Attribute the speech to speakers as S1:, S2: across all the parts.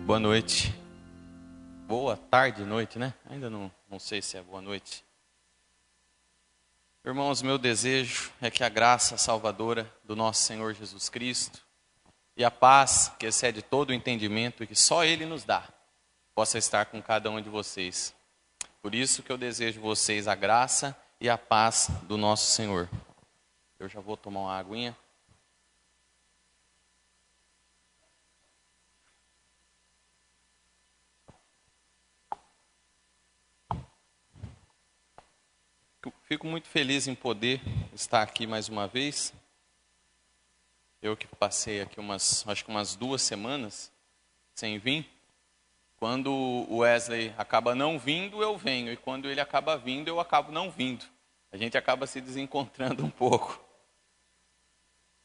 S1: Boa noite. Boa tarde, noite, né? Ainda não sei se é boa noite. Irmãos, meu desejo é que a graça salvadora do nosso Senhor Jesus Cristo e a paz que excede todo o entendimento e que só Ele nos dá, possa estar com cada um de vocês. Por isso que eu desejo vocês a graça e a paz do nosso Senhor. Eu já vou tomar uma aguinha. Fico muito feliz em poder estar aqui mais uma vez. Eu que passei aqui acho que umas 2 semanas sem vir. Quando o Wesley acaba não vindo, eu venho. E quando ele acaba vindo, eu acabo não vindo. A gente acaba se desencontrando um pouco.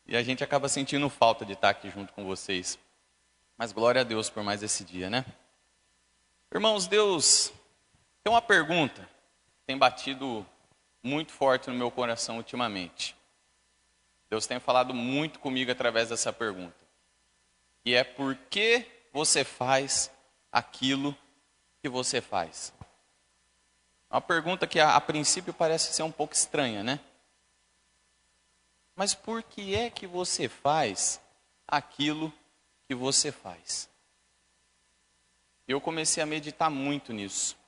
S1: E a gente acaba sentindo falta de estar aqui junto com vocês. Mas glória a Deus por mais esse dia, né? Irmãos, Deus tem uma pergunta que tem batido muito forte no meu coração ultimamente. Deus tem falado muito comigo através dessa pergunta. E é por que você faz aquilo que você faz? Uma pergunta que a princípio parece ser um pouco estranha, né? Mas por que é que você faz aquilo que você faz? Eu comecei a meditar muito nisso.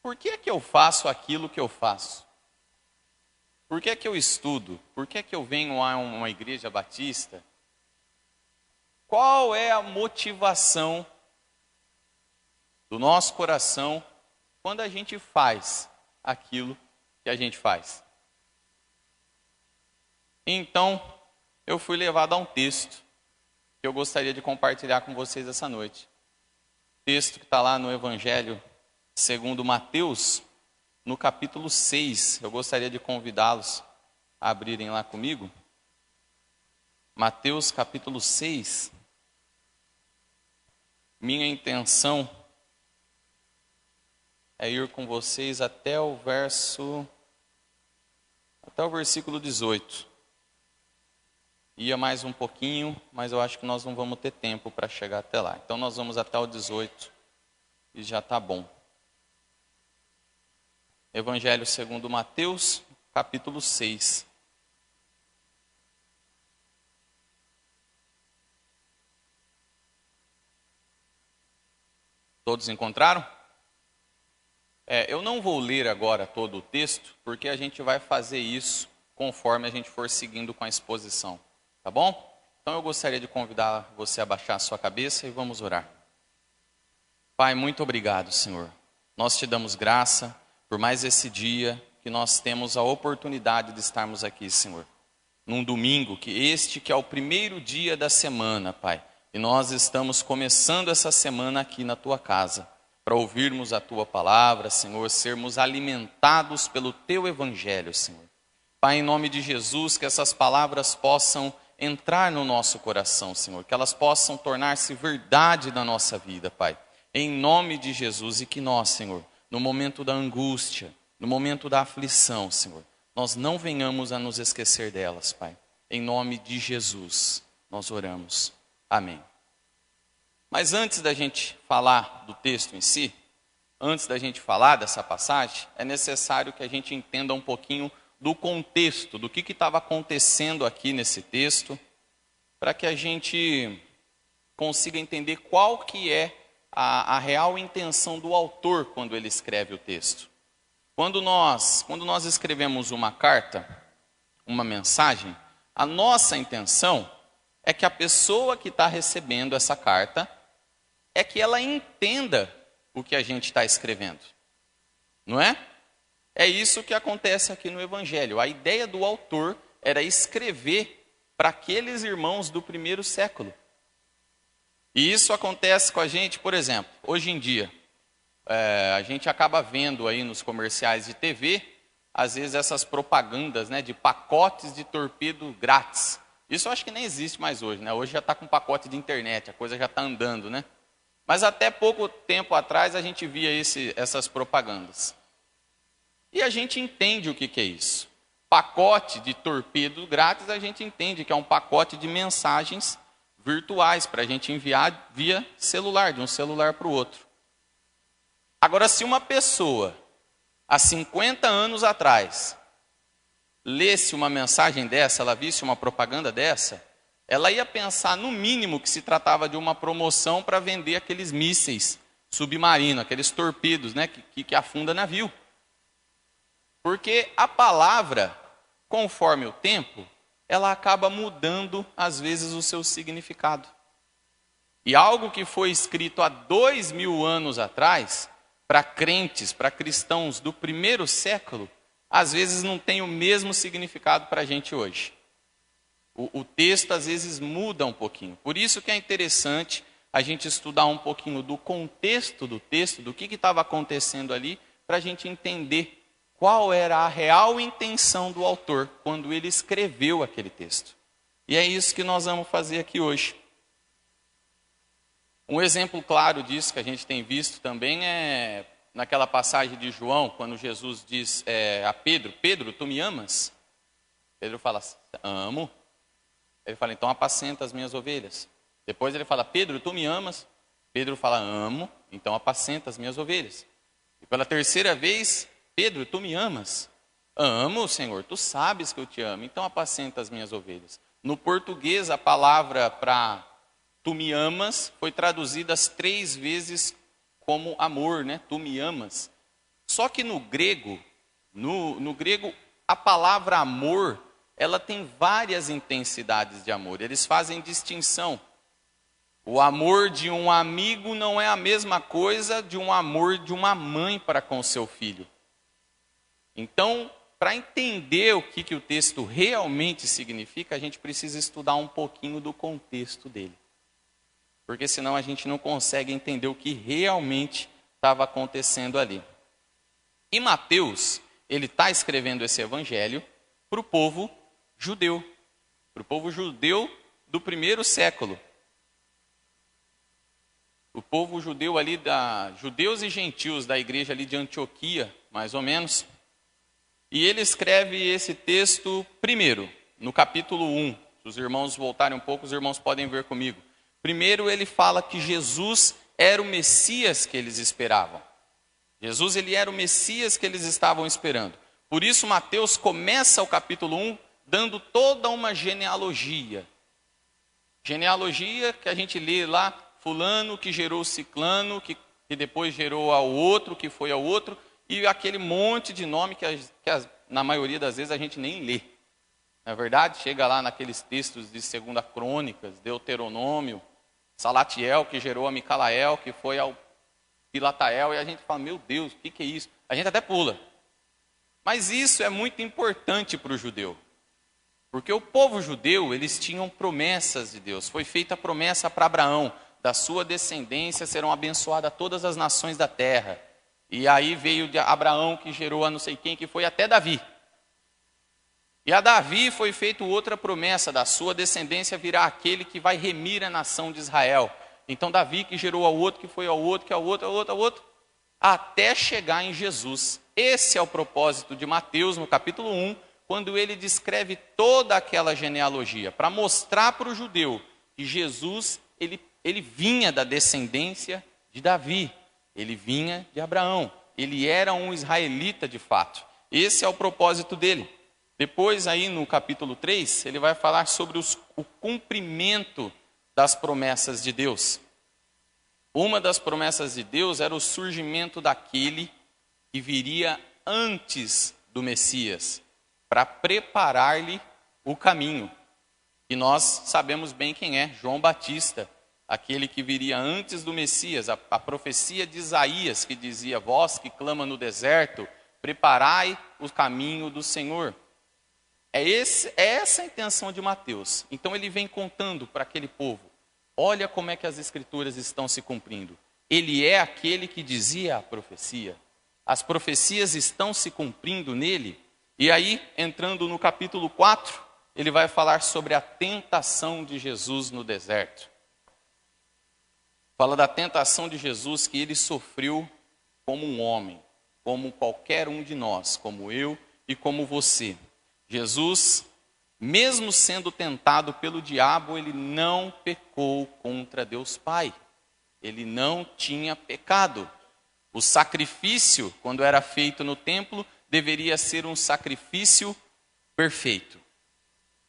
S1: Por que é que eu faço aquilo que eu faço? Por que é que eu estudo? Por que é que eu venho a uma igreja batista? Qual é a motivação do nosso coração quando a gente faz aquilo que a gente faz? Então, eu fui levado a um texto que eu gostaria de compartilhar com vocês essa noite. Texto que está lá no Evangelho segundo Mateus, no capítulo 6. Eu gostaria de convidá-los a abrirem lá comigo. Mateus capítulo 6. Minha intenção é ir com vocês até o versículo 18. Ia mais um pouquinho, mas eu acho que nós não vamos ter tempo para chegar até lá. Então nós vamos até o 18 e já está bom. Evangelho segundo Mateus, capítulo 6. Todos encontraram? Eu não vou ler agora todo o texto, porque a gente vai fazer isso conforme a gente for seguindo com a exposição. Tá bom? Então eu gostaria de convidar você a baixar a sua cabeça e vamos orar. Pai, muito obrigado, Senhor. Nós te damos graça por mais esse dia que nós temos a oportunidade de estarmos aqui, Senhor. Num domingo, que é o primeiro dia da semana, Pai. E nós estamos começando essa semana aqui na Tua casa, para ouvirmos a Tua palavra, Senhor, sermos alimentados pelo Teu Evangelho, Senhor. Pai, em nome de Jesus, que essas palavras possam entrar no nosso coração, Senhor. Que elas possam tornar-se verdade na nossa vida, Pai. Em nome de Jesus, e que nós, Senhor, no momento da angústia, no momento da aflição, Senhor, nós não venhamos a nos esquecer delas, Pai. Em nome de Jesus, nós oramos. Amém. Mas antes da gente falar do texto em si, antes da gente falar dessa passagem, é necessário que a gente entenda um pouquinho do contexto, do que estava acontecendo aqui nesse texto, para que a gente consiga entender qual que é a real intenção do autor quando ele escreve o texto. Quando nós escrevemos uma carta, uma mensagem, a nossa intenção é que a pessoa que está recebendo essa carta, é que ela entenda o que a gente está escrevendo. Não é? É isso que acontece aqui no Evangelho. A ideia do autor era escrever para aqueles irmãos do primeiro século. E isso acontece com a gente, por exemplo, hoje em dia. A gente acaba vendo aí nos comerciais de TV, às vezes essas propagandas, né, de pacotes de torpedo grátis. Isso eu acho que nem existe mais hoje, né? Hoje já está com pacote de internet, a coisa já está andando, né? Mas até pouco tempo atrás a gente via essas propagandas. E a gente entende o que é isso. Pacote de torpedo grátis, a gente entende que é um pacote de mensagens virtuais para a gente enviar via celular, de um celular para o outro. Agora, se uma pessoa, há 50 anos atrás, lesse uma mensagem dessa, ela visse uma propaganda dessa, ela ia pensar, no mínimo, que se tratava de uma promoção para vender aqueles mísseis submarinos, aqueles torpedos, né, que afunda navio. Porque a palavra, conforme o tempo, ela acaba mudando, às vezes, o seu significado. E algo que foi escrito há 2000 anos atrás, para crentes, para cristãos do primeiro século, às vezes não tem o mesmo significado para a gente hoje. O texto, às vezes, muda um pouquinho. Por isso que é interessante a gente estudar um pouquinho do contexto do texto, do que estava acontecendo ali, para a gente entender qual era a real intenção do autor quando ele escreveu aquele texto. E é isso que nós vamos fazer aqui hoje. Um exemplo claro disso que a gente tem visto também é naquela passagem de João, quando Jesus diz a Pedro, Pedro, tu me amas? Pedro fala, amo. Ele fala, então apacenta as minhas ovelhas. Depois ele fala, Pedro, tu me amas? Pedro fala, amo, então apacenta as minhas ovelhas. E pela terceira vez, Pedro, tu me amas? Amo, Senhor, tu sabes que eu te amo, então apacenta as minhas ovelhas. No português, a palavra para tu me amas foi traduzida as 3 vezes como amor, né? Tu me amas. Só que no grego, no grego, a palavra amor, ela tem várias intensidades de amor. Eles fazem distinção. O amor de um amigo não é a mesma coisa de um amor de uma mãe para com seu filho. Então, para entender o que o texto realmente significa, a gente precisa estudar um pouquinho do contexto dele. Porque senão a gente não consegue entender o que realmente estava acontecendo ali. E Mateus, ele está escrevendo esse evangelho para o povo judeu. Para o povo judeu do primeiro século. O povo judeu ali, judeus e gentios da igreja ali de Antioquia, mais ou menos. E ele escreve esse texto primeiro, no capítulo 1. Se os irmãos voltarem um pouco, os irmãos podem ver comigo. Primeiro ele fala que Jesus era o Messias que eles esperavam. Jesus, ele era o Messias que eles estavam esperando. Por isso Mateus começa o capítulo 1 dando toda uma genealogia. Genealogia que a gente lê lá, fulano que gerou ciclano, que depois gerou ao outro, que foi ao outro, e aquele monte de nome que na maioria das vezes a gente nem lê. Na verdade, chega lá naqueles textos de 2 Crônicas, Deuteronômio, Salatiel, que gerou a Micalael, que foi ao Pilatael, e a gente fala, meu Deus, o que é isso? A gente até pula. Mas isso é muito importante para o judeu. Porque o povo judeu, eles tinham promessas de Deus. Foi feita a promessa para Abraão, da sua descendência serão abençoadas todas as nações da terra. E aí veio de Abraão, que gerou a não sei quem, que foi até Davi. E a Davi foi feita outra promessa, da sua descendência virá aquele que vai remir a nação de Israel. Então Davi que gerou ao outro, que foi ao outro, que ao outro, ao outro, até chegar em Jesus. Esse é o propósito de Mateus, no capítulo 1, quando ele descreve toda aquela genealogia, para mostrar para o judeu que Jesus, ele vinha da descendência de Davi, ele vinha de Abraão, ele era um israelita de fato. Esse é o propósito dele. Depois aí no capítulo 3, ele vai falar sobre o cumprimento das promessas de Deus. Uma das promessas de Deus era o surgimento daquele que viria antes do Messias, para preparar-lhe o caminho. E nós sabemos bem quem é, João Batista, aquele que viria antes do Messias, a profecia de Isaías, que dizia, vós que clama no deserto, preparai o caminho do Senhor. É essa a intenção de Mateus. Então ele vem contando para aquele povo, olha como é que as escrituras estão se cumprindo. Ele é aquele que dizia a profecia. As profecias estão se cumprindo nele. E aí, entrando no capítulo 4, ele vai falar sobre a tentação de Jesus no deserto. Fala da tentação de Jesus que ele sofreu como um homem, como qualquer um de nós, como eu e como você. Jesus, mesmo sendo tentado pelo diabo, ele não pecou contra Deus Pai. Ele não tinha pecado. O sacrifício, quando era feito no templo, deveria ser um sacrifício perfeito.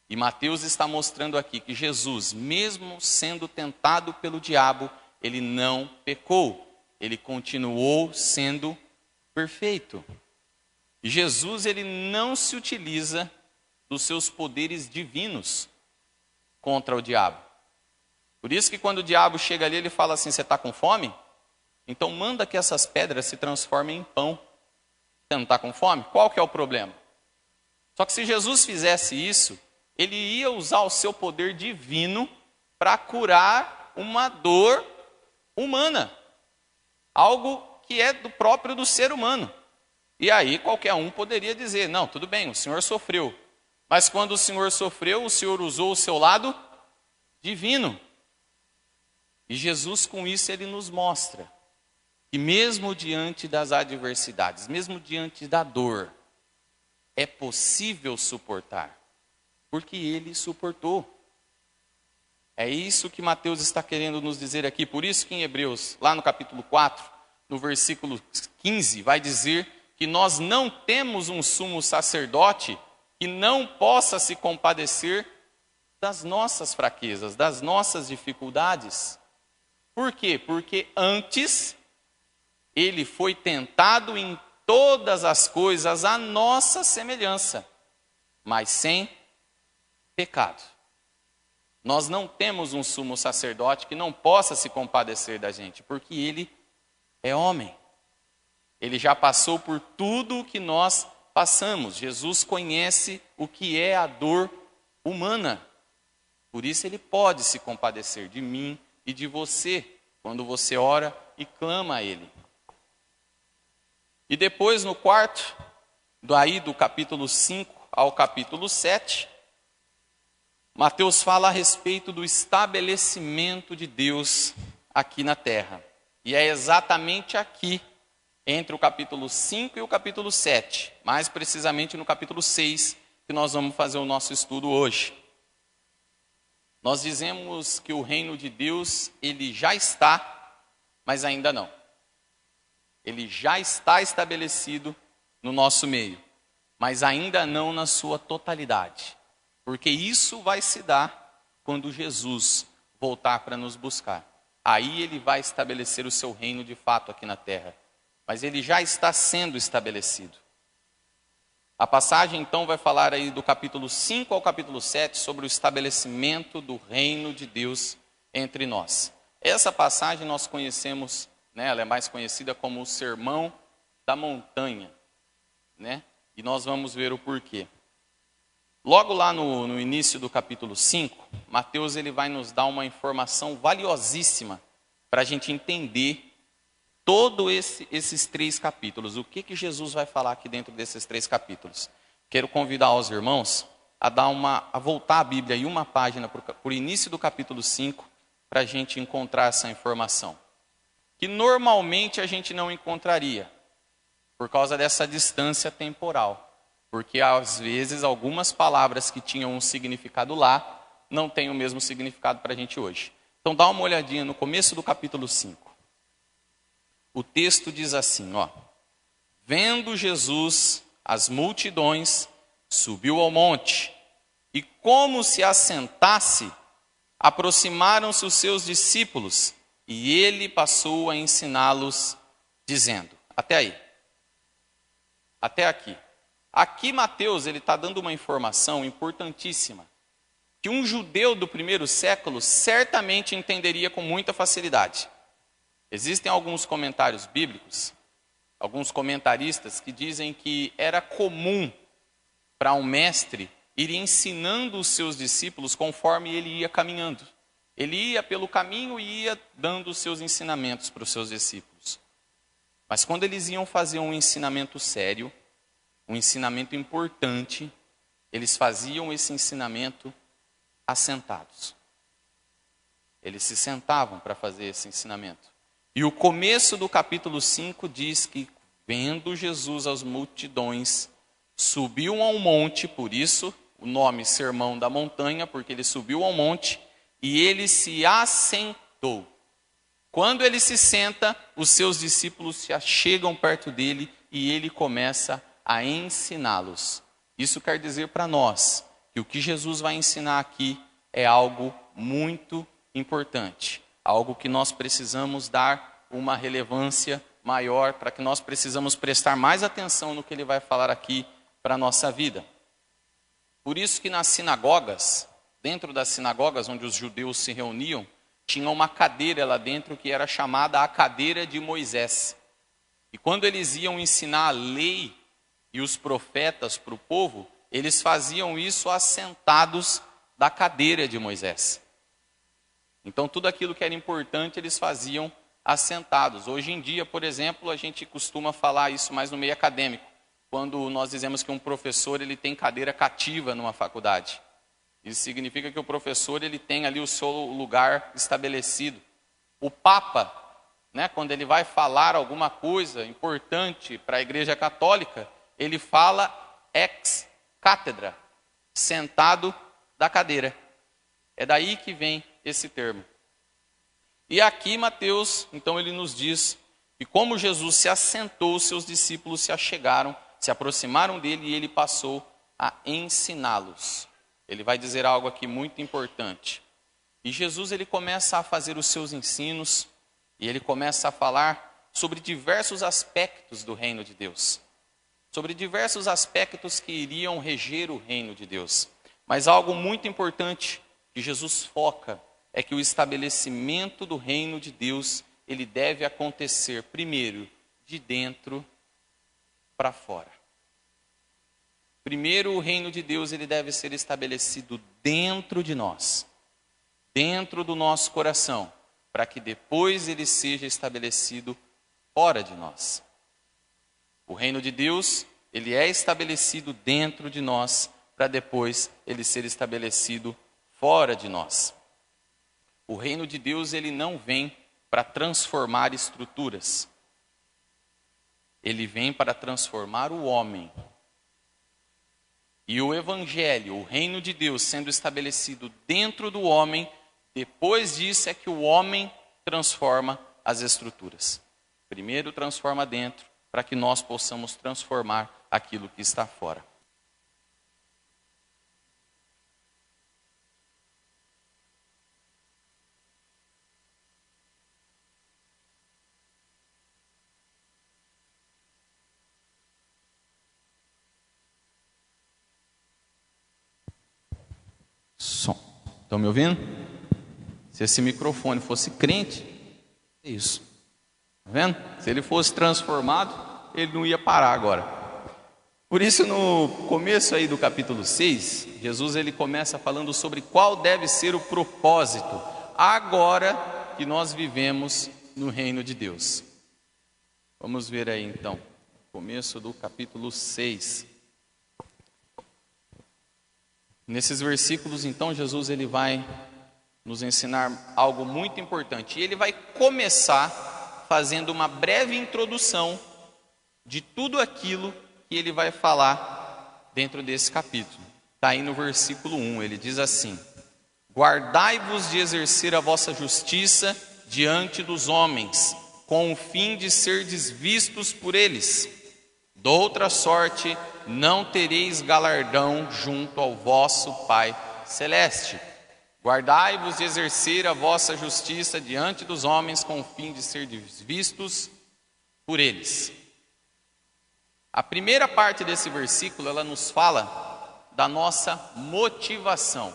S1: E Mateus está mostrando aqui que Jesus, mesmo sendo tentado pelo diabo, ele não pecou. Ele continuou sendo perfeito. E Jesus, ele não se utiliza dos seus poderes divinos contra o diabo. Por isso que quando o diabo chega ali, ele fala assim, você está com fome? Então manda que essas pedras se transformem em pão. Você não está com fome? Qual que é o problema? Só que se Jesus fizesse isso, ele ia usar o seu poder divino para curar uma dor humana. Algo que é do próprio do ser humano. E aí qualquer um poderia dizer, não, tudo bem, o Senhor sofreu. Mas quando o Senhor sofreu, o Senhor usou o seu lado divino. E Jesus com isso ele nos mostra que mesmo diante das adversidades, mesmo diante da dor, é possível suportar. Porque ele suportou. É isso que Mateus está querendo nos dizer aqui. Por isso que em Hebreus, lá no capítulo 4, no versículo 15, vai dizer que nós não temos um sumo sacerdote que não possa se compadecer das nossas fraquezas, das nossas dificuldades. Por quê? Porque antes ele foi tentado em todas as coisas à nossa semelhança, mas sem pecado. Nós não temos um sumo sacerdote que não possa se compadecer da gente, porque ele é homem. Ele já passou por tudo o que nós passamos. Jesus conhece o que é a dor humana. Por isso ele pode se compadecer de mim e de você, quando você ora e clama a ele. E depois no quarto, daí do capítulo 5 ao capítulo 7, Mateus fala a respeito do estabelecimento de Deus aqui na terra. E é exatamente aqui, entre o capítulo 5 e o capítulo 7, mais precisamente no capítulo 6, que nós vamos fazer o nosso estudo hoje. Nós dizemos que o reino de Deus, ele já está, mas ainda não. Ele já está estabelecido no nosso meio, mas ainda não na sua totalidade. Porque isso vai se dar quando Jesus voltar para nos buscar. Aí ele vai estabelecer o seu reino de fato aqui na terra. Mas ele já está sendo estabelecido. A passagem então vai falar aí do capítulo 5 ao capítulo 7 sobre o estabelecimento do reino de Deus entre nós. Essa passagem nós conhecemos, né, ela é mais conhecida como o Sermão da Montanha, né? E nós vamos ver o porquê. Logo lá no início do capítulo 5, Mateus ele vai nos dar uma informação valiosíssima para a gente entender todos esses 3 capítulos. O que Jesus vai falar aqui dentro desses 3 capítulos? Quero convidar os irmãos a voltar a Bíblia aí uma página para o início do capítulo 5, para a gente encontrar essa informação. Que normalmente a gente não encontraria, por causa dessa distância temporal. Porque às vezes algumas palavras que tinham um significado lá, não têm o mesmo significado para a gente hoje. Então dá uma olhadinha no começo do capítulo 5. O texto diz assim, ó. Vendo Jesus as multidões, subiu ao monte, e como se assentasse, aproximaram-se os seus discípulos, e ele passou a ensiná-los, dizendo, até aí, até aqui. Aqui Mateus ele está dando uma informação importantíssima, que um judeu do primeiro século certamente entenderia com muita facilidade. Existem alguns comentários bíblicos, alguns comentaristas que dizem que era comum para um mestre ir ensinando os seus discípulos conforme ele ia caminhando. Ele ia pelo caminho e ia dando os seus ensinamentos para os seus discípulos. Mas quando eles iam fazer um ensinamento sério, um ensinamento importante, eles faziam esse ensinamento assentados. Eles se sentavam para fazer esse ensinamento. E o começo do capítulo 5 diz que, vendo Jesus as multidões, subiu a um monte, por isso o nome Sermão da Montanha, porque ele subiu ao monte e ele se assentou. Quando ele se senta, os seus discípulos se achegam perto dele e ele começa a ensiná-los. Isso quer dizer para nós que o que Jesus vai ensinar aqui é algo muito importante, algo que nós precisamos dar uma relevância maior, para que nós precisamos prestar mais atenção no que ele vai falar aqui para a nossa vida. Por isso que nas sinagogas, dentro das sinagogas onde os judeus se reuniam, tinha uma cadeira lá dentro que era chamada a cadeira de Moisés. E quando eles iam ensinar a lei e os profetas para o povo, eles faziam isso assentados da cadeira de Moisés. Então tudo aquilo que era importante eles faziam assentados. Hoje em dia, por exemplo, a gente costuma falar isso mais no meio acadêmico, quando nós dizemos que um professor ele tem cadeira cativa numa faculdade. Isso significa que o professor ele tem ali o seu lugar estabelecido. O Papa, quando ele vai falar alguma coisa importante para a Igreja Católica, ele fala ex cátedra, sentado da cadeira. É daí que vem esse termo. E aqui Mateus, então ele nos diz que como Jesus se assentou, os seus discípulos se achegaram, se aproximaram dele e ele passou a ensiná-los. Ele vai dizer algo aqui muito importante. E Jesus ele começa a fazer os seus ensinos e ele começa a falar sobre diversos aspectos do reino de Deus. Sobre diversos aspectos que iriam reger o reino de Deus. Mas algo muito importante que Jesus foca é que o estabelecimento do reino de Deus, ele deve acontecer primeiro de dentro para fora. Primeiro, o reino de Deus ele deve ser estabelecido dentro de nós, dentro do nosso coração, para que depois ele seja estabelecido fora de nós. O reino de Deus, ele é estabelecido dentro de nós, para depois ele ser estabelecido fora de nós. O reino de Deus, ele não vem para transformar estruturas. Ele vem para transformar o homem. E o evangelho, o reino de Deus sendo estabelecido dentro do homem, depois disso é que o homem transforma as estruturas. Primeiro transforma dentro, para que nós possamos transformar aquilo que está fora. Som. Estão me ouvindo? Se esse microfone fosse crente, é isso. Está vendo? Se ele fosse transformado, ele não ia parar agora. Por isso, no começo aí do capítulo 6, Jesus ele começa falando sobre qual deve ser o propósito agora que nós vivemos no reino de Deus. Vamos ver aí então, começo do capítulo 6. Nesses versículos, então, Jesus ele vai nos ensinar algo muito importante. E ele vai começar fazendo uma breve introdução de tudo aquilo que ele vai falar dentro desse capítulo. Está aí no versículo 1, ele diz assim: guardai-vos de exercer a vossa justiça diante dos homens, com o fim de serdes vistos por eles. Doutra sorte, não tereis galardão junto ao vosso Pai Celeste. Guardai-vos de exercer a vossa justiça diante dos homens, com o fim de ser vistos por eles. A primeira parte desse versículo, ela nos fala da nossa motivação.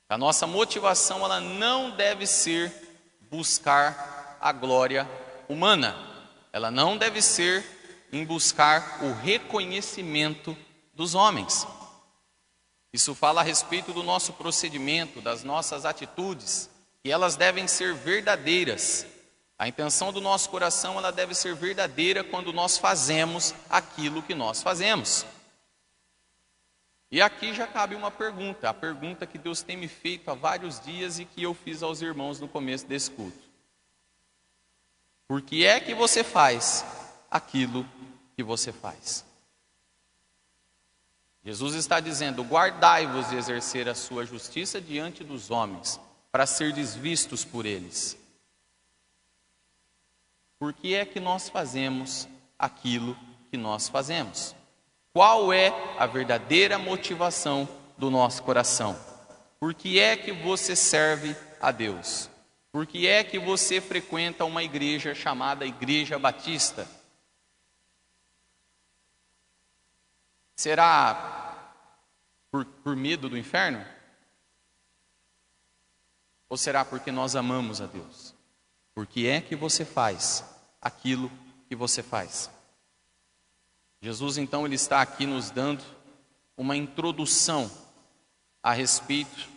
S1: A nossa motivação, ela não deve ser buscar a glória humana. Ela não deve ser em buscar o reconhecimento dos homens. Isso fala a respeito do nosso procedimento, das nossas atitudes, e elas devem ser verdadeiras. A intenção do nosso coração, ela deve ser verdadeira quando nós fazemos aquilo que nós fazemos. E aqui já cabe uma pergunta, a pergunta que Deus tem me feito há vários dias e que eu fiz aos irmãos no começo desse culto. Por que é que você faz aquilo que você faz? Jesus está dizendo: guardai-vos de exercer a sua justiça diante dos homens, para serdes vistos por eles. Por que é que nós fazemos aquilo que nós fazemos? Qual é a verdadeira motivação do nosso coração? Por que é que você serve a Deus? Por que é que você frequenta uma igreja chamada Igreja Batista? Será por medo do inferno? Ou será porque nós amamos a Deus? Por que é que você faz aquilo que você faz? Jesus, então, ele está aqui nos dando uma introdução a respeito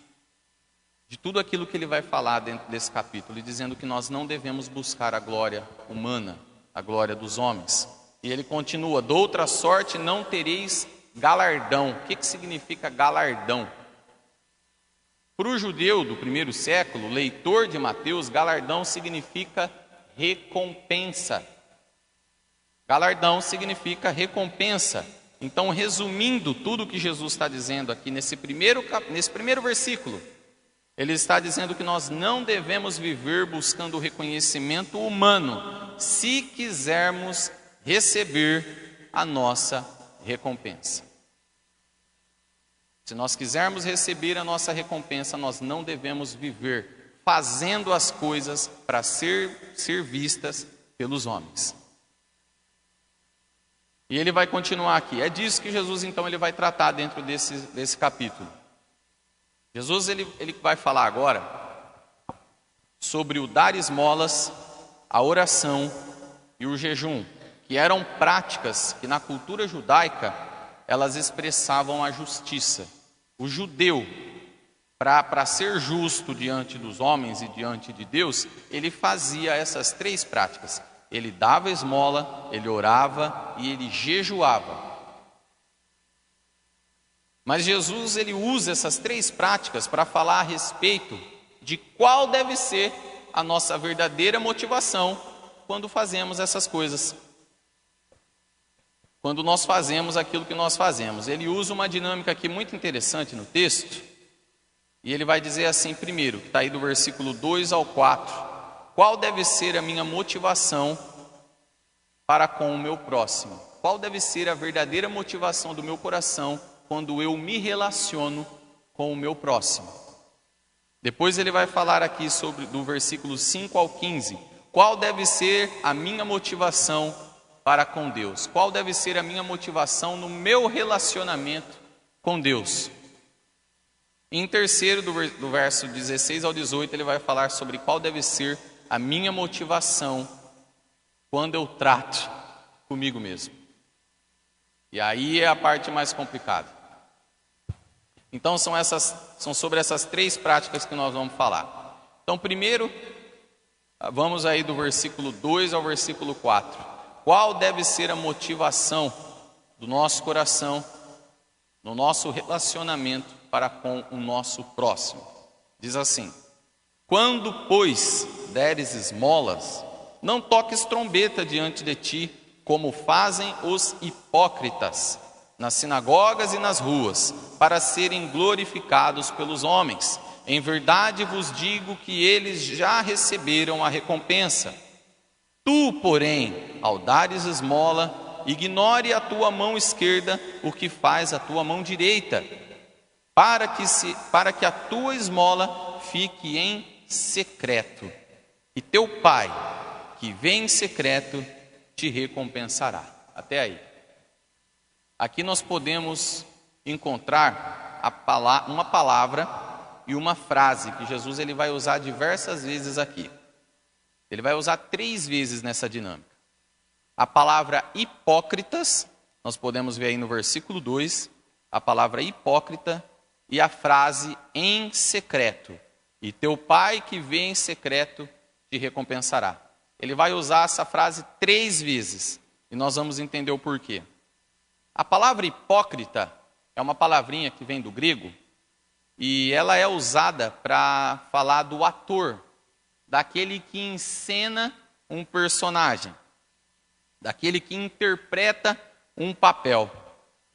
S1: de tudo aquilo que ele vai falar dentro desse capítulo, e dizendo que nós não devemos buscar a glória humana, a glória dos homens. E ele continua: de outra sorte não tereis galardão. O que significa galardão? Para o judeu do primeiro século, leitor de Mateus, galardão significa recompensa. Galardão significa recompensa. Então, resumindo tudo o que Jesus está dizendo aqui nesse primeiro versículo, ele está dizendo que nós não devemos viver buscando o reconhecimento humano, se quisermos receber a nossa recompensa. Se nós quisermos receber a nossa recompensa, nós não devemos viver fazendo as coisas para ser vistas pelos homens. E ele vai continuar aqui. É disso que Jesus, então, ele vai tratar dentro desse capítulo. Jesus, ele vai falar agora sobre o dar esmolas, a oração e o jejum, que eram práticas que na cultura judaica elas expressavam a justiça. O judeu, para ser justo diante dos homens e diante de Deus, ele fazia essas três práticas. Ele dava esmola, ele orava e ele jejuava. Mas Jesus, ele usa essas três práticas para falar a respeito de qual deve ser a nossa verdadeira motivação quando fazemos essas coisas. Quando nós fazemos aquilo que nós fazemos. Ele usa uma dinâmica aqui muito interessante no texto. E ele vai dizer assim primeiro, que está aí do versículo 2 ao 4. Qual deve ser a minha motivação para com o meu próximo? Qual deve ser a verdadeira motivação do meu coração quando eu me relaciono com o meu próximo? Depois ele vai falar aqui sobre do versículo 5 ao 15. Qual deve ser a minha motivação para com Deus? Qual deve ser a minha motivação no meu relacionamento com Deus? Em terceiro, do verso 16 ao 18, ele vai falar sobre qual deve ser a minha motivação quando eu trato comigo mesmo. E aí é a parte mais complicada. Então são sobre essas três práticas que nós vamos falar. Então primeiro, vamos aí do versículo 2 ao versículo 4. Qual deve ser a motivação do nosso coração, no nosso relacionamento para com o nosso próximo? Diz assim: quando, pois, deres esmolas, não toques trombeta diante de ti, como fazem os hipócritas, nas sinagogas e nas ruas, para serem glorificados pelos homens. Em verdade vos digo que eles já receberam a recompensa. Tu, porém, ao dares esmola, ignore a tua mão esquerda o que faz a tua mão direita, para que a tua esmola fique em secreto, e teu Pai, que vem em secreto, te recompensará. Até aí. Aqui nós podemos encontrar uma palavra e uma frase que Jesus ele vai usar diversas vezes aqui. Ele vai usar 3 vezes nessa dinâmica. A palavra hipócritas, nós podemos ver aí no versículo 2, a palavra hipócrita e a frase em secreto. E teu Pai que vê em secreto te recompensará. Ele vai usar essa frase 3 vezes e nós vamos entender o porquê. A palavra hipócrita é uma palavrinha que vem do grego e ela é usada para falar do ator, daquele que encena um personagem, daquele que interpreta um papel.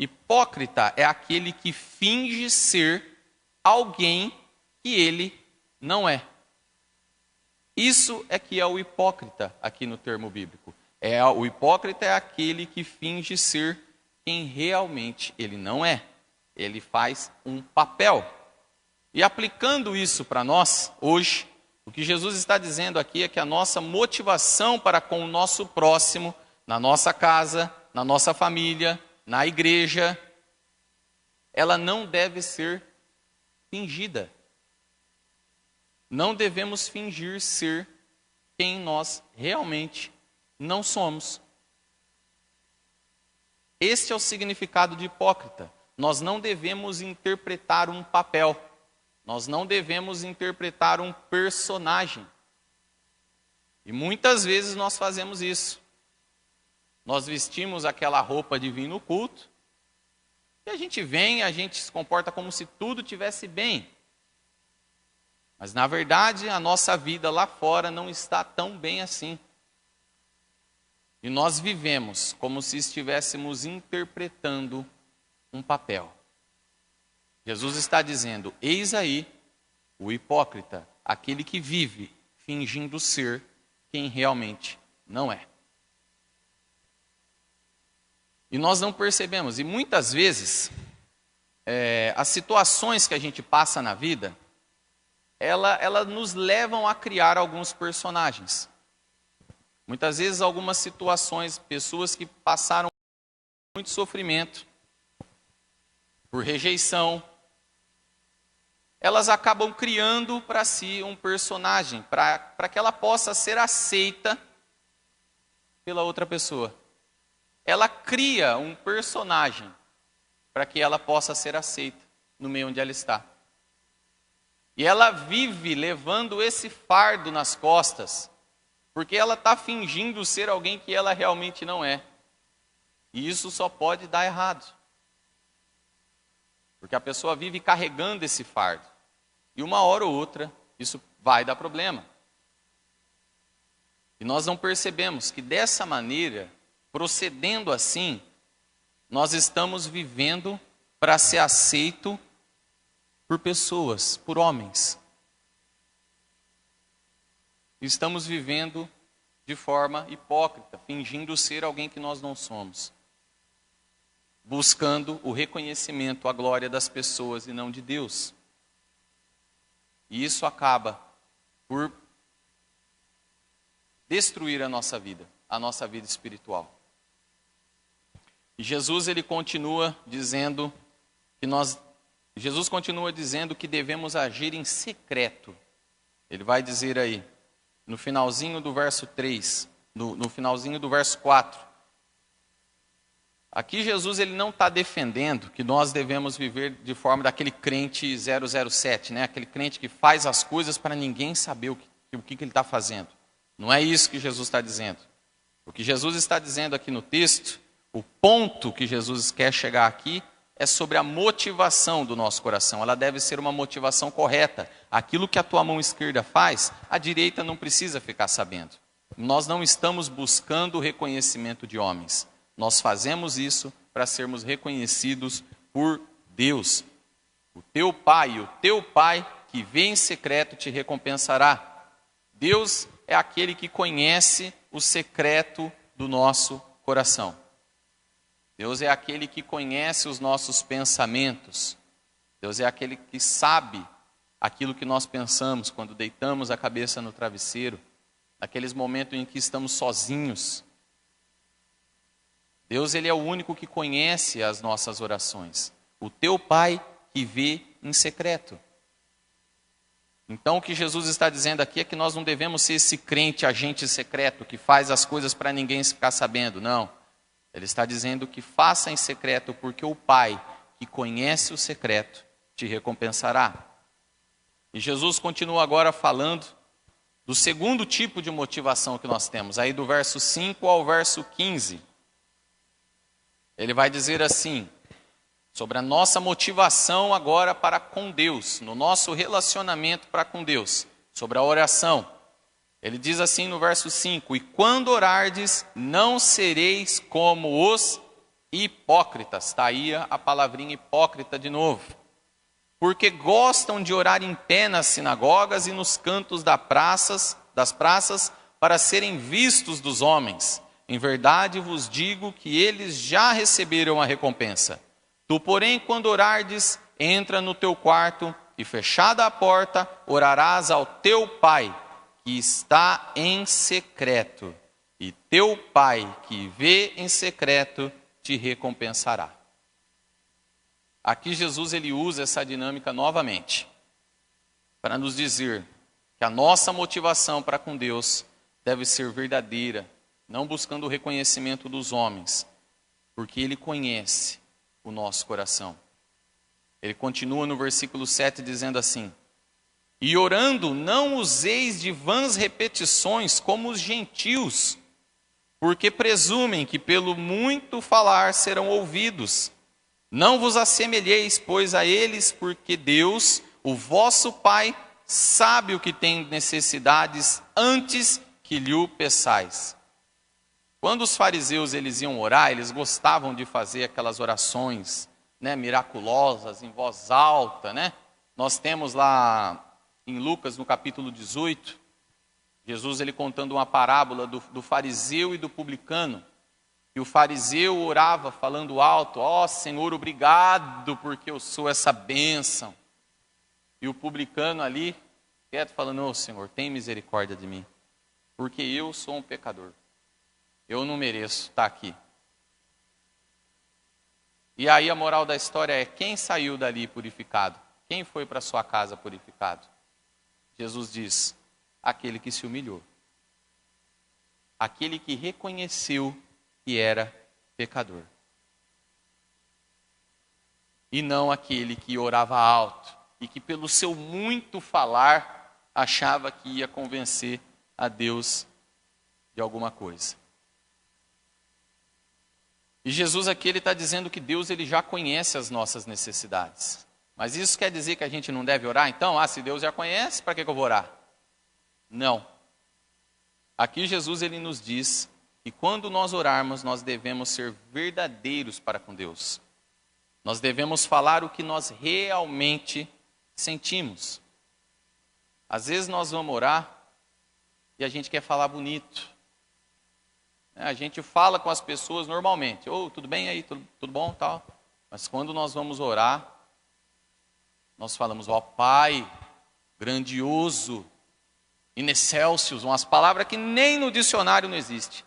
S1: Hipócrita é aquele que finge ser alguém que ele não é. Isso é que é o hipócrita aqui no termo bíblico. O hipócrita é aquele que finge ser quem realmente ele não é. Ele faz um papel. E aplicando isso para nós, hoje, o que Jesus está dizendo aqui é que a nossa motivação para com o nosso próximo, na nossa casa, na nossa família, na igreja, ela não deve ser fingida. Não devemos fingir ser quem nós realmente não somos. Este é o significado de hipócrita. Nós não devemos interpretar um papel. Nós não devemos interpretar um personagem. E muitas vezes nós fazemos isso. Nós vestimos aquela roupa de vir no culto, e a gente vem, a gente se comporta como se tudo tivesse bem. Mas na verdade a nossa vida lá fora não está tão bem assim. E nós vivemos como se estivéssemos interpretando um papel. Jesus está dizendo, eis aí o hipócrita, aquele que vive fingindo ser quem realmente não é. E nós não percebemos, e muitas vezes, as situações que a gente passa na vida, ela nos levam a criar alguns personagens. Muitas vezes algumas situações, pessoas que passaram muito sofrimento, por rejeição, elas acabam criando para si um personagem, para que ela possa ser aceita pela outra pessoa. Ela cria um personagem para que ela possa ser aceita no meio onde ela está. E ela vive levando esse fardo nas costas, porque ela está fingindo ser alguém que ela realmente não é. E isso só pode dar errado. Porque a pessoa vive carregando esse fardo. E uma hora ou outra, isso vai dar problema. E nós não percebemos que dessa maneira, procedendo assim, nós estamos vivendo para ser aceito por pessoas, por homens. Estamos vivendo de forma hipócrita, fingindo ser alguém que nós não somos. Buscando o reconhecimento, a glória das pessoas e não de Deus. E isso acaba por destruir a nossa vida espiritual. E Jesus ele continua dizendo que devemos agir em secreto. Ele vai dizer aí, no finalzinho do verso 3, no finalzinho do verso 4. Aqui Jesus ele não está defendendo que nós devemos viver de forma daquele crente 007, né? Aquele crente que faz as coisas para ninguém saber o que ele está fazendo. Não é isso que Jesus está dizendo. O que Jesus está dizendo aqui no texto, o ponto que Jesus quer chegar aqui, é sobre a motivação do nosso coração. Ela deve ser uma motivação correta. Aquilo que a tua mão esquerda faz, a direita não precisa ficar sabendo. Nós não estamos buscando o reconhecimento de homens. Nós fazemos isso para sermos reconhecidos por Deus. O teu Pai que vê em secreto te recompensará. Deus é aquele que conhece o secreto do nosso coração. Deus é aquele que conhece os nossos pensamentos. Deus é aquele que sabe aquilo que nós pensamos quando deitamos a cabeça no travesseiro, naqueles momentos em que estamos sozinhos. Deus ele é o único que conhece as nossas orações. O teu Pai que vê em secreto. Então o que Jesus está dizendo aqui é que nós não devemos ser esse crente agente secreto que faz as coisas para ninguém ficar sabendo, não. Ele está dizendo que faça em secreto porque o Pai que conhece o secreto te recompensará. E Jesus continua agora falando do segundo tipo de motivação que nós temos, aí do verso 5 ao verso 15. Ele vai dizer assim, sobre a nossa motivação agora para com Deus, no nosso relacionamento para com Deus, sobre a oração. Ele diz assim no verso 5, e quando orardes, não sereis como os hipócritas. Está aí a palavrinha hipócrita de novo. Porque gostam de orar em pé nas sinagogas e nos cantos das praças para serem vistos dos homens. Em verdade vos digo que eles já receberam a recompensa. Tu, porém, quando orardes, entra no teu quarto e, fechada a porta, orarás ao teu Pai, que está em secreto. E teu Pai, que vê em secreto, te recompensará. Aqui Jesus ele usa essa dinâmica novamente, para nos dizer que a nossa motivação para com Deus deve ser verdadeira, não buscando o reconhecimento dos homens, porque Ele conhece o nosso coração. Ele continua no versículo 7 dizendo assim: e orando não useis de vãs repetições como os gentios, porque presumem que pelo muito falar serão ouvidos. Não vos assemelheis, pois, a eles, porque Deus, o vosso Pai, sabe o que tem necessidades antes que lhe o peçais. Quando os fariseus eles iam orar, eles gostavam de fazer aquelas orações, né, miraculosas, em voz alta, né? Nós temos lá em Lucas, no capítulo 18, Jesus ele contando uma parábola do fariseu e do publicano. E o fariseu orava falando alto: ó Senhor, obrigado porque eu sou essa bênção. E o publicano ali, quieto, falando: ô Senhor, tem misericórdia de mim, porque eu sou um pecador. Eu não mereço estar aqui. E aí a moral da história é: quem saiu dali purificado? Quem foi para sua casa purificado? Jesus diz: aquele que se humilhou. Aquele que reconheceu que era pecador. E não aquele que orava alto e que pelo seu muito falar achava que ia convencer a Deus de alguma coisa. E Jesus aqui ele está dizendo que Deus ele já conhece as nossas necessidades. Mas isso quer dizer que a gente não deve orar? Então, se Deus já conhece, para que eu vou orar? Não. Aqui Jesus ele nos diz que quando nós orarmos, nós devemos ser verdadeiros para com Deus. Nós devemos falar o que nós realmente sentimos. Às vezes nós vamos orar e a gente quer falar bonito. A gente fala com as pessoas normalmente: ô, tudo bem aí, tudo bom, tal. Mas quando nós vamos orar, nós falamos: ó Pai, grandioso, in excelsis, umas palavras que nem no dicionário não existe.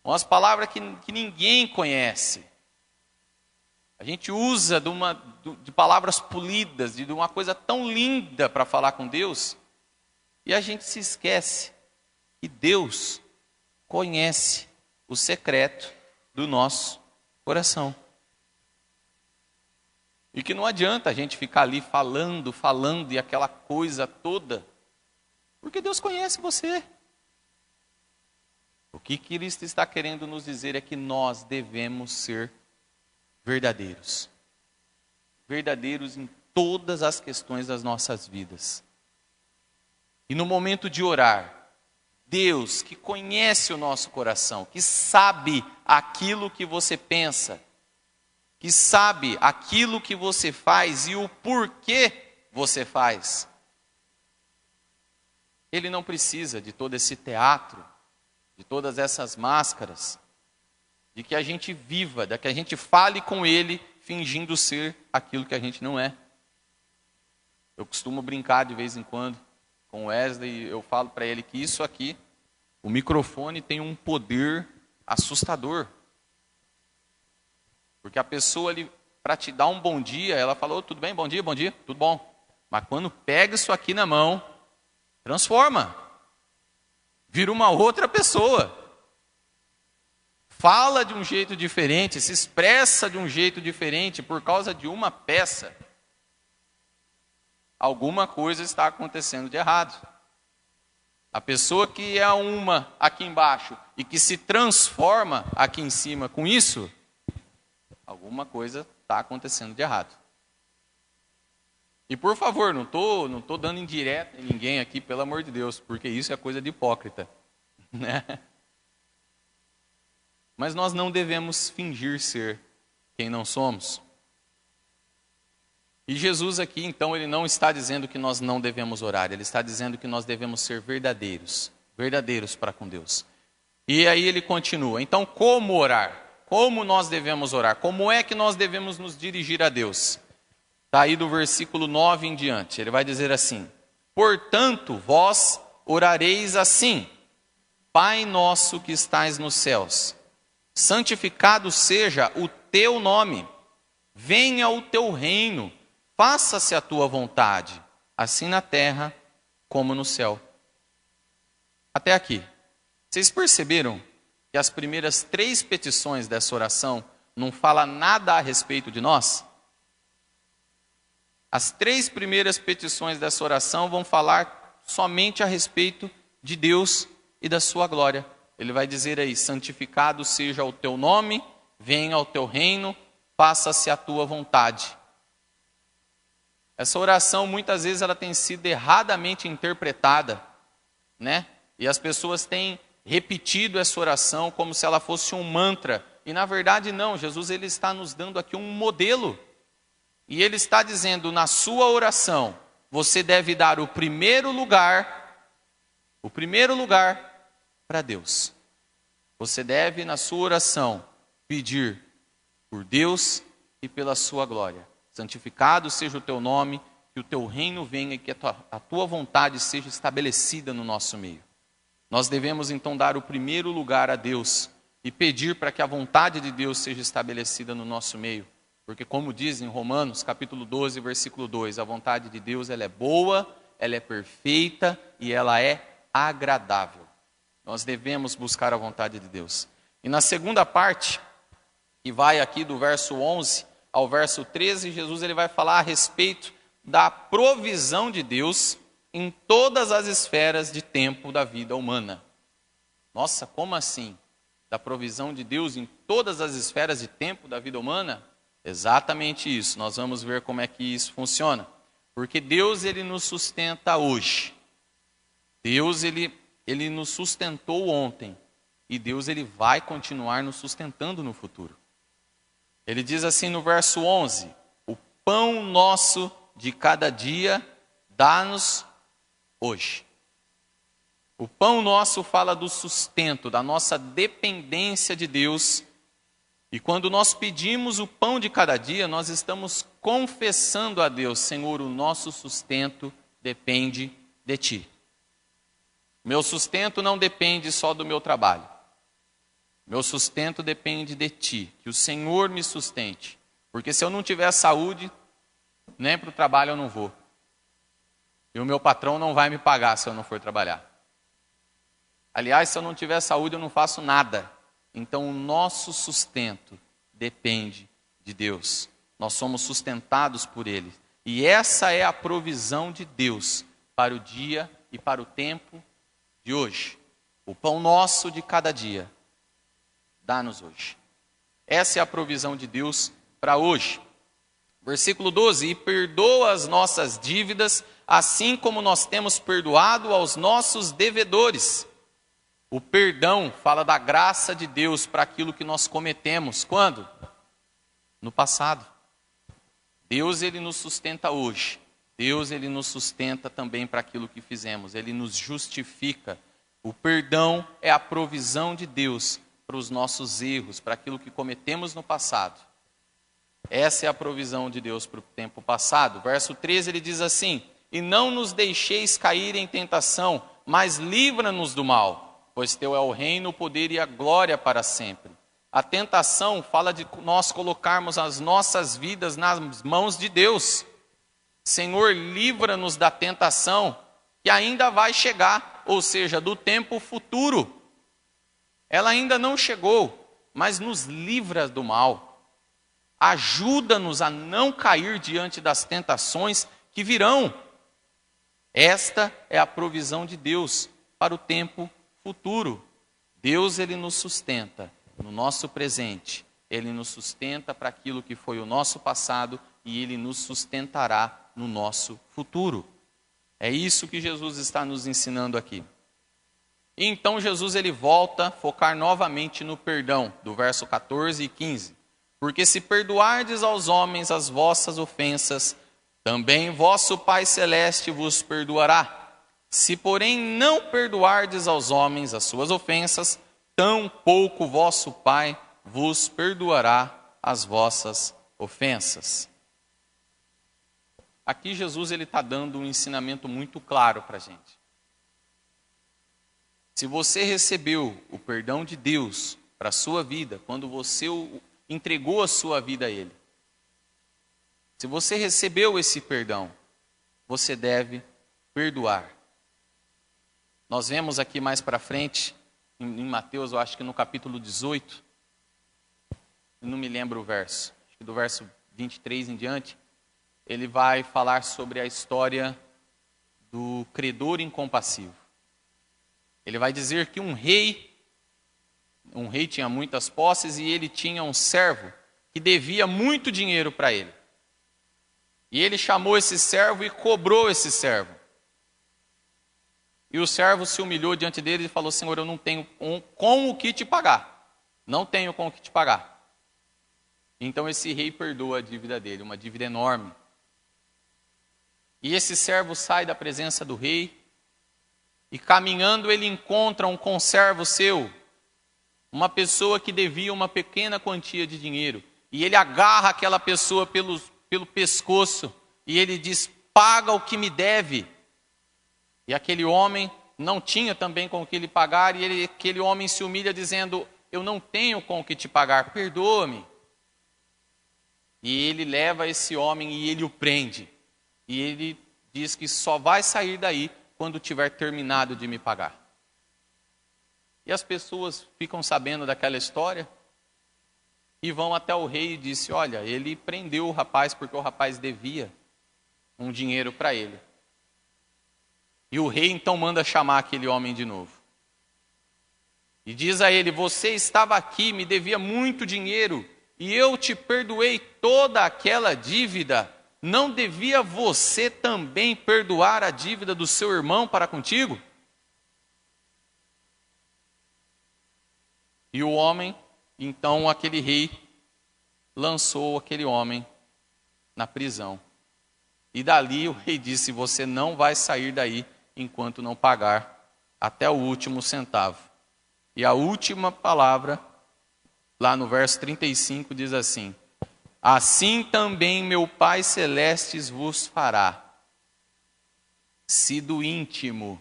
S1: Umas palavras que ninguém conhece. A gente usa de palavras polidas, de uma coisa tão linda para falar com Deus, e a gente se esquece que Deus conhece o secreto do nosso coração. E que não adianta a gente ficar ali falando e aquela coisa toda, porque Deus conhece você. O que Cristo está querendo nos dizer é que nós devemos ser verdadeiros. Verdadeiros em todas as questões das nossas vidas. E no momento de orar, Deus que conhece o nosso coração, que sabe aquilo que você pensa, que sabe aquilo que você faz e o porquê você faz. Ele não precisa de todo esse teatro, de todas essas máscaras, de que a gente viva, de que a gente fale com Ele fingindo ser aquilo que a gente não é. Eu costumo brincar de vez em quando com o Wesley, eu falo para ele que isso aqui, o microfone tem um poder assustador. Porque a pessoa ali, para te dar um bom dia, ela falou: tudo bem, bom dia, tudo bom. Mas quando pega isso aqui na mão, transforma. Vira uma outra pessoa. Fala de um jeito diferente, se expressa de um jeito diferente por causa de uma peça. Alguma coisa está acontecendo de errado. A pessoa que é uma aqui embaixo e que se transforma aqui em cima com isso, alguma coisa está acontecendo de errado. E por favor, não tô dando indireta em ninguém aqui, pelo amor de Deus, porque isso é coisa de hipócrita, né? mas nós não devemos fingir ser quem não somos. E Jesus aqui, então, ele não está dizendo que nós não devemos orar, ele está dizendo que nós devemos ser verdadeiros para com Deus. E aí ele continua, então como orar? Como nós devemos orar? Como é que nós devemos nos dirigir a Deus? Está aí do versículo 9 em diante, ele vai dizer assim: portanto, vós orareis assim: Pai nosso que estais nos céus, santificado seja o teu nome, venha o teu reino, faça-se a tua vontade, assim na terra como no céu. Até aqui. Vocês perceberam que as primeiras 3 petições dessa oração não falam nada a respeito de nós? As 3 primeiras petições dessa oração vão falar somente a respeito de Deus e da sua glória. Ele vai dizer aí: santificado seja o teu nome, venha o teu reino, faça-se a tua vontade. Essa oração muitas vezes ela tem sido erradamente interpretada, né? E as pessoas têm repetido essa oração como se ela fosse um mantra. E na verdade não, Jesus ele está nos dando aqui um modelo. E ele está dizendo, na sua oração, você deve dar o primeiro lugar para Deus. Você deve, na sua oração, pedir por Deus e pela sua glória. Santificado seja o teu nome, que o teu reino venha e que a tua vontade seja estabelecida no nosso meio. Nós devemos então dar o primeiro lugar a Deus e pedir para que a vontade de Deus seja estabelecida no nosso meio. Porque como diz em Romanos, capítulo 12, versículo 2, a vontade de Deus ela é boa, ela é perfeita e ela é agradável. Nós devemos buscar a vontade de Deus. E na segunda parte, que vai aqui do verso 11 ao verso 13, Jesus ele vai falar a respeito da provisão de Deus em todas as esferas de tempo da vida humana. Nossa, como assim? Da provisão de Deus em todas as esferas de tempo da vida humana? Exatamente isso. Nós vamos ver como é que isso funciona. Porque Deus ele nos sustenta hoje. Deus ele nos sustentou ontem. E Deus ele vai continuar nos sustentando no futuro. Ele diz assim no verso 11: o pão nosso de cada dia dá-nos hoje. O pão nosso fala do sustento, da nossa dependência de Deus. E quando nós pedimos o pão de cada dia, nós estamos confessando a Deus: Senhor, o nosso sustento depende de Ti. Meu sustento não depende só do meu trabalho. Meu sustento depende de Ti, que o Senhor me sustente. Porque se eu não tiver saúde, nem para o trabalho eu não vou. E o meu patrão não vai me pagar se eu não for trabalhar. Aliás, se eu não tiver saúde, eu não faço nada. Então, o nosso sustento depende de Deus. Nós somos sustentados por Ele. E essa é a provisão de Deus para o dia e para o tempo de hoje. O pão nosso de cada dia, dá-nos hoje. Essa é a provisão de Deus para hoje. Versículo 12: e perdoa as nossas dívidas, assim como nós temos perdoado aos nossos devedores. O perdão fala da graça de Deus para aquilo que nós cometemos. Quando? No passado. Deus ele nos sustenta hoje. Deus ele nos sustenta também para aquilo que fizemos. Ele nos justifica. O perdão é a provisão de Deus para os nossos erros, para aquilo que cometemos no passado. Essa é a provisão de Deus para o tempo passado. Verso 13 ele diz assim: e não nos deixeis cair em tentação, mas livra-nos do mal, pois teu é o reino, o poder e a glória para sempre. A tentação fala de nós colocarmos as nossas vidas nas mãos de Deus. Senhor, livra-nos da tentação que ainda vai chegar, ou seja, do tempo futuro. Ela ainda não chegou, mas nos livra do mal. Ajuda-nos a não cair diante das tentações que virão. Esta é a provisão de Deus para o tempo futuro. Deus ele nos sustenta no nosso presente. Ele nos sustenta para aquilo que foi o nosso passado e Ele nos sustentará no nosso futuro. É isso que Jesus está nos ensinando aqui. E então Jesus ele volta a focar novamente no perdão, do verso 14 e 15. Porque se perdoardes aos homens as vossas ofensas, também vosso Pai Celeste vos perdoará. Se, porém, não perdoardes aos homens as suas ofensas, tampouco vosso Pai vos perdoará as vossas ofensas. Aqui Jesus está dando um ensinamento muito claro para a gente. Se você recebeu o perdão de Deus para a sua vida, quando você entregou a sua vida a Ele, se você recebeu esse perdão, você deve perdoar. Nós vemos aqui mais para frente, em Mateus, eu acho que no capítulo 18, eu não me lembro o verso, acho que do verso 23 em diante, ele vai falar sobre a história do credor incompassivo. Ele vai dizer que um rei tinha muitas posses e ele tinha um servo que devia muito dinheiro para ele. E ele chamou esse servo e cobrou esse servo. E o servo se humilhou diante dele e falou: Senhor, eu não tenho com o que te pagar. Não tenho com o que te pagar. Então esse rei perdoa a dívida dele, uma dívida enorme. E esse servo sai da presença do rei e caminhando ele encontra um conservo seu, uma pessoa que devia uma pequena quantia de dinheiro. E ele agarra aquela pessoa pelo pescoço e ele diz: paga o que me deve. E aquele homem não tinha também com o que lhe pagar, e aquele homem se humilha dizendo: eu não tenho com o que te pagar, perdoa-me. E ele leva esse homem e ele o prende. E ele diz que só vai sair daí quando tiver terminado de me pagar. E as pessoas ficam sabendo daquela história e vão até o rei e dizem: olha, ele prendeu o rapaz porque o rapaz devia um dinheiro para ele. E o rei então manda chamar aquele homem de novo. E diz a ele: você estava aqui, me devia muito dinheiro, e eu te perdoei toda aquela dívida. Não devia você também perdoar a dívida do seu irmão para contigo? E o homem, então aquele rei, lançou aquele homem na prisão. E dali o rei disse: você não vai sair daí enquanto não pagar até o último centavo. E a última palavra, lá no verso 35, diz assim: assim também meu Pai Celeste vos fará, se do íntimo,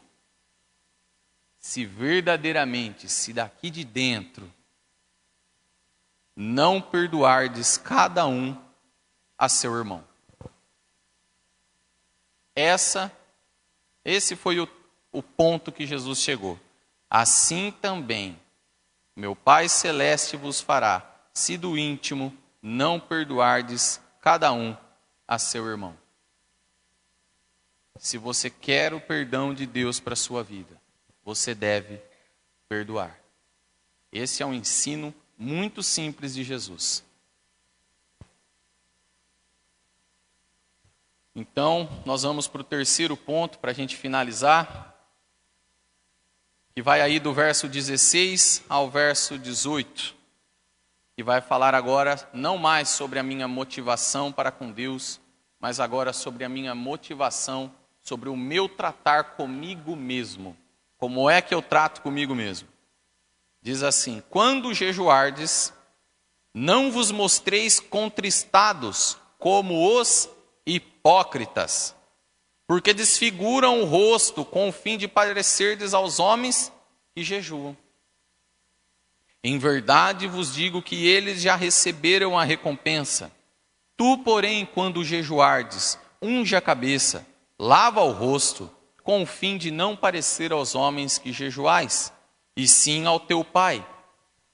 S1: se verdadeiramente, se daqui de dentro, não perdoardes cada um a seu irmão. Esse foi o ponto que Jesus chegou. Assim também meu Pai Celeste vos fará, se do íntimo não perdoardes cada um a seu irmão. Se você quer o perdão de Deus para a sua vida, você deve perdoar. Esse é um ensino muito simples de Jesus. Então, nós vamos para o terceiro ponto, para a gente finalizar, que vai aí do verso 16 ao verso 18, que vai falar agora não mais sobre a minha motivação para com Deus, mas agora sobre a minha motivação, sobre o meu tratar comigo mesmo. Como é que eu trato comigo mesmo? Diz assim: quando jejuardes, não vos mostreis contristados como os hipócritas, porque desfiguram o rosto com o fim de parecerdes aos homens que jejuam. Em verdade vos digo que eles já receberam a recompensa. Tu, porém, quando jejuardes, unge a cabeça, lava o rosto, com o fim de não parecer aos homens que jejuais, e sim ao teu Pai,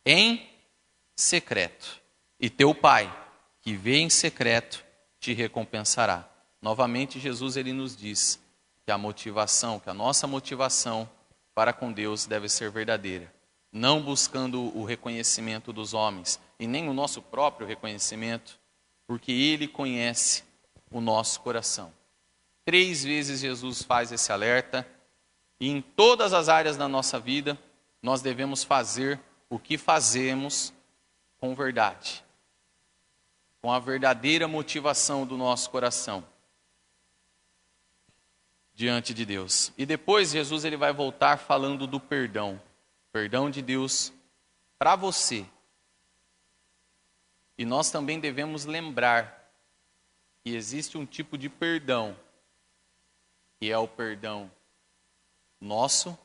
S1: em secreto. E teu Pai, que vê em secreto, te recompensará. Novamente, Jesus ele nos diz que a nossa motivação para com Deus deve ser verdadeira. Não buscando o reconhecimento dos homens, e nem o nosso próprio reconhecimento, porque Ele conhece o nosso coração. 3 vezes Jesus faz esse alerta, E em todas as áreas da nossa vida, nós devemos fazer o que fazemos com verdade, com a verdadeira motivação do nosso coração diante de Deus. E depois Jesus ele vai voltar falando do perdão. Perdão de Deus para você. E nós também devemos lembrar que existe um tipo de perdão, que é o perdão nosso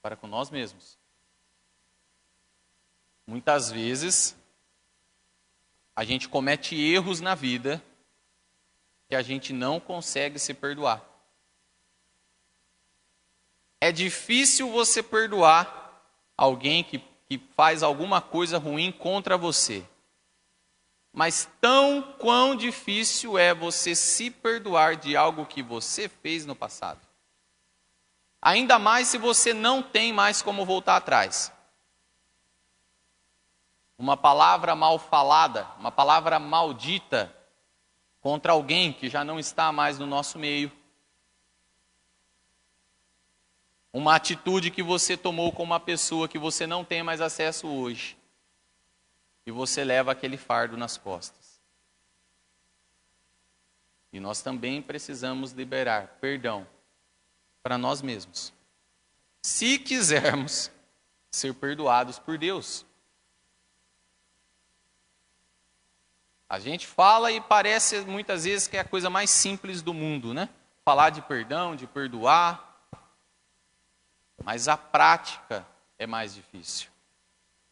S1: para com nós mesmos. Muitas vezes, a gente comete erros na vida que a gente não consegue se perdoar. É difícil você perdoar alguém que faz alguma coisa ruim contra você. Mas quão difícil é você se perdoar de algo que você fez no passado. Ainda mais se você não tem mais como voltar atrás. Uma palavra mal falada, uma palavra maldita contra alguém que já não está mais no nosso meio. Uma atitude que você tomou com uma pessoa que você não tem mais acesso hoje. E você leva aquele fardo nas costas. E nós também precisamos liberar perdão para nós mesmos. Se quisermos ser perdoados por Deus. A gente fala e parece muitas vezes que é a coisa mais simples do mundo, né? Falar de perdão, de perdoar. Mas a prática é mais difícil.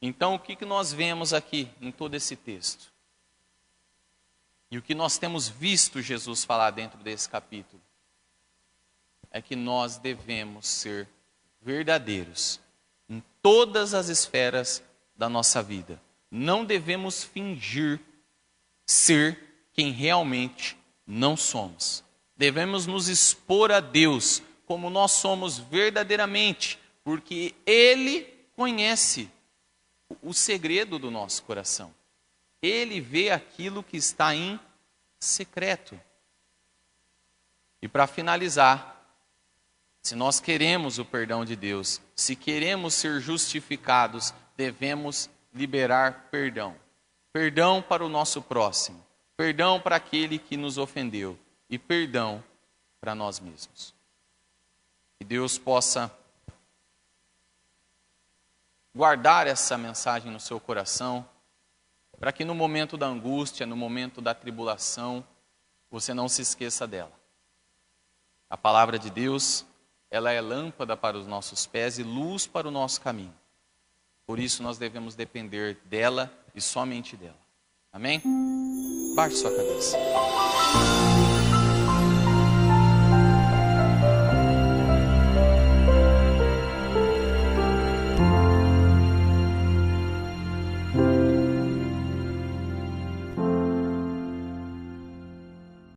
S1: Então, o que nós vemos aqui em todo esse texto? E o que nós temos visto Jesus falar dentro desse capítulo? É que nós devemos ser verdadeiros em todas as esferas da nossa vida. Não devemos fingir ser quem realmente não somos. Devemos nos expor a Deus como nós somos verdadeiramente, porque Ele conhece o segredo do nosso coração. Ele vê aquilo que está em secreto. E para finalizar, se nós queremos o perdão de Deus, se queremos ser justificados, devemos liberar perdão. Perdão para o nosso próximo, perdão para aquele que nos ofendeu e perdão para nós mesmos. Que Deus possa guardar essa mensagem no seu coração, para que no momento da angústia, no momento da tribulação, você não se esqueça dela. A palavra de Deus, ela é lâmpada para os nossos pés e luz para o nosso caminho. Por isso nós devemos depender dela e somente dela. Amém? Baixe sua cabeça.